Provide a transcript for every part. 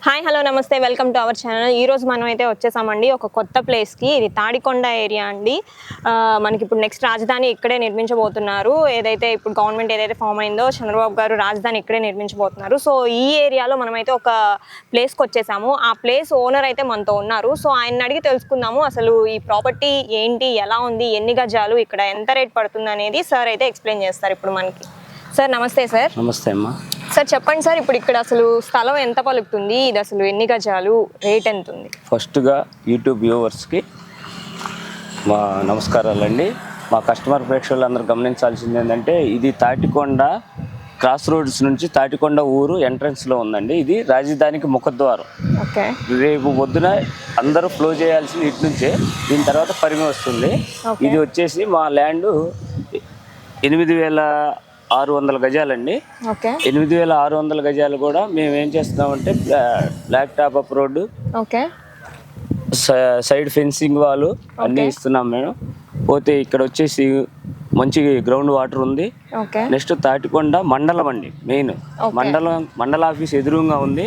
Hi hello నమస్తే welcome to our channel. ఈరోజు మనం అయితే వచ్చేసామండి ఒక కొత్త ప్లేస్కి. ఇది తాడికొండ ఏరియా అండి. మనకి ఇప్పుడు నెక్స్ట్ రాజధాని ఇక్కడే నిర్మించబోతున్నారు. ఏదైతే ఇప్పుడు గవర్నమెంట్ ఏదైతే ఫామ్ అయిందో చంద్రబాబు గారు రాజధాని ఇక్కడే నిర్మించబోతున్నారు. సో ఈ ఏరియాలో మనమైతే ఒక ప్లేస్కి వచ్చేసాము. ఆ ప్లేస్ ఓనర్ అయితే మనతో ఉన్నారు. సో ఆయన అడిగి తెలుసుకుందాము అసలు ఈ ప్రాపర్టీ ఏంటి, ఎలా ఉంది, ఎన్ని గజాలు, ఇక్కడ ఎంత రేట్ పడుతుంది అనేది సార్ అయితే ఎక్స్ప్లెయిన్ చేస్తారు ఇప్పుడు మనకి. సార్ నమస్తే సార్. నమస్తే అమ్మా. సార్ చెప్పండి సార్, ఇప్పుడు ఇక్కడ అసలు స్థలం ఎంత పలుకుతుంది, ఇది అసలు ఎన్ని గజాలు, రేట్ ఎంత ఉంది? ఫస్ట్గా యూట్యూబ్ వ్యూవర్స్కి మా నమస్కారాలండి. మా కస్టమర్ ప్రేక్షకులందరూ గమనించాల్సింది ఏంటంటే, ఇది తాటికొండ క్రాస్ రోడ్స్ నుంచి తాటికొండ ఊరు ఎంట్రన్స్లో ఉందండి. ఇది రాజధానికి ముఖద్వారం. ఓకే. రేపు పొద్దున అందరూ ఫ్లో చేయాల్సింది ఇటు నుంచే, దీని తర్వాత పరిమి వస్తుంది. ఇది వచ్చేసి మా ల్యాండ్ 8,600 గజాలండి. 8,600 గజాలు కూడా మేము ఏం చేస్తున్నామంటే black top up road, side fencing వాళ్ళు అన్నీ ఇస్తున్నాం మేము. పోతే ఇక్కడ వచ్చేసి మంచి గ్రౌండ్ వాటర్ ఉంది. నెక్స్ట్ తాటికొండ మండలం అండి. మెయిన్ మండల ఆఫీస్ ఎదురుగా ఉంది.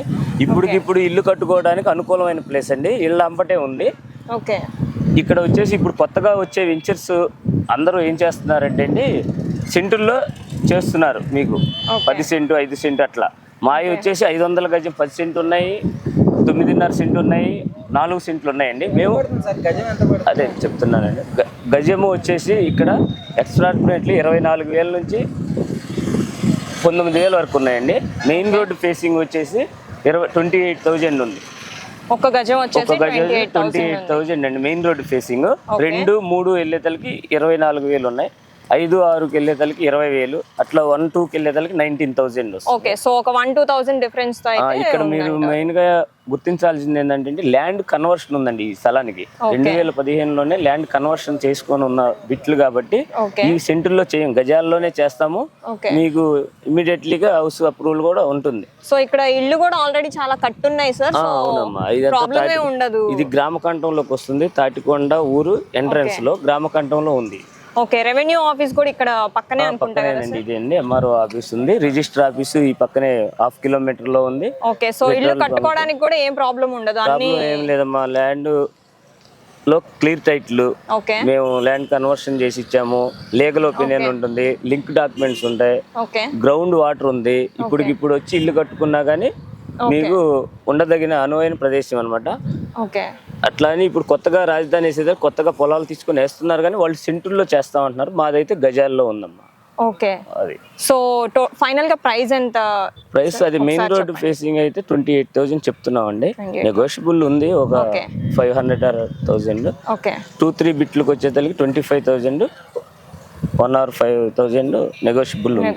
ఇప్పుడు ఇల్లు కట్టుకోవడానికి అనుకూలమైన ప్లేస్ అండి. ఇళ్ళ అంబటే ఉంది. ఇక్కడ వచ్చేసి ఇప్పుడు కొత్తగా వచ్చే వెంచర్స్ అందరూ ఏం చేస్తున్నారంటే అండి, సెంటుల్లో చేస్తున్నారు. మీకు 10 సెంటు 5 సెంటు అట్లా. మావి వచ్చేసి 500 గజం 10 సెంటు ఉన్నాయి, 9.5 సెంటు ఉన్నాయి, 4 సెంట్లు ఉన్నాయండి. మేము అదే చెప్తున్నానండి. గజము వచ్చేసి ఇక్కడ ఎక్స్ట్రాట్మెంట్లీ 24,000 నుంచి 19,000 వరకు ఉన్నాయండి. మెయిన్ రోడ్ ఫేసింగ్ వచ్చేసి 28,000 ఉంది. ఒక గజం వచ్చేసి 28,000 అండి మెయిన్ రోడ్ ఫేసింగ్. 2, 3 వెళ్ళేతలకి 24,000 ఉన్నాయి. 5, 6కి వెళ్ళేతలకి 20,000, అట్లా 1, 2కి వెళ్ళేతలకి 19,000 వస్తుంది. ఓకే. సో ఒక 1-2,000 డిఫరెన్స్ తో అయితే ఇక్కడ మీరు మెయిన్ గా గుర్తించాల్సింది ఏంటంటే ల్యాండ్ కన్వర్షన్ ఉందండి ఈ స్థలానికి. 2015లోనే ల్యాండ్ కన్వర్షన్ చేసుకొని ఉన్న బిట్లు కాబట్టి ఈ సెంటుల్లో చేయం, గజాల్లోనే చేస్తాము. మీకు ఇమీడియట్లీగా హౌస్ అప్రూవల్ కూడా ఉంటుంది. సో ఇక్కడ ఇల్లు కూడా ఆల్రెడీ చాలా కట్టున్నాయి సార్. అవునమ్మా. ఉండదు. ఇది గ్రామకంఠంలోకి వస్తుంది. తాటికొండ ఊరు ఎంట్రన్స్ లో గ్రామకంఠంలో ఉంది. ఓకే. రెవెన్యూ ఆఫీస్ కూడా ఇక్కడ పక్కనే అనుకుంటా కదా సార్? ఇది అండి ఎంఆర్ఓ ఆఫీస్ ఉంది. రిజిస్టర్ ఆఫీస్ ఈ పక్కనే 1/2 కిలోమీటర్ లో ఉంది. ఓకే. సో ఇల్లు కట్టుకోవడానికి కూడా ఏం ప్రాబ్లం ఉండదు? ఏం లేదమ్మా. ల్యాండ్ లో క్లియర్ టైటిల్ మేము ల్యాండ్ కన్వర్షన్ చేసి ఇచ్చాము. లీగల్ ఒపీనియన్ ఉంటుంది, లింక్ డాక్యుమెంట్స్ ఉంటాయి, గ్రౌండ్ వాటర్ ఉంది. ఇప్పుడు వచ్చి ఇల్లు కట్టుకున్నా గానీ మీకు ఉండదగిన అనువైన ప్రదేశం అనమాట. అట్లా అని ఇప్పుడు కొత్తగా రాజధాని వేసేది కొత్తగా పొలాలు తీసుకుని వేస్తున్నారు, కానీ వాళ్ళు సెంటుల్లో చేస్తామంటున్నారు. మాదైతే గజాల్లో ఉందమ్మా. ఓకే. అది సో ఫైనల్ గా ప్రైస్ ఎంత? ప్రైస్ అది మెయిన్ రోడ్ ఫేసింగ్ అయితే 28,000 చెప్తున్నాం అండి. నెగోషియబుల్ ఉంది. ఒక 500 or 1,000. 2-3 బిట్లకు వచ్చేసరికి 25,000, 1 or 5,000 నెగోషియబుల్ ఉంది.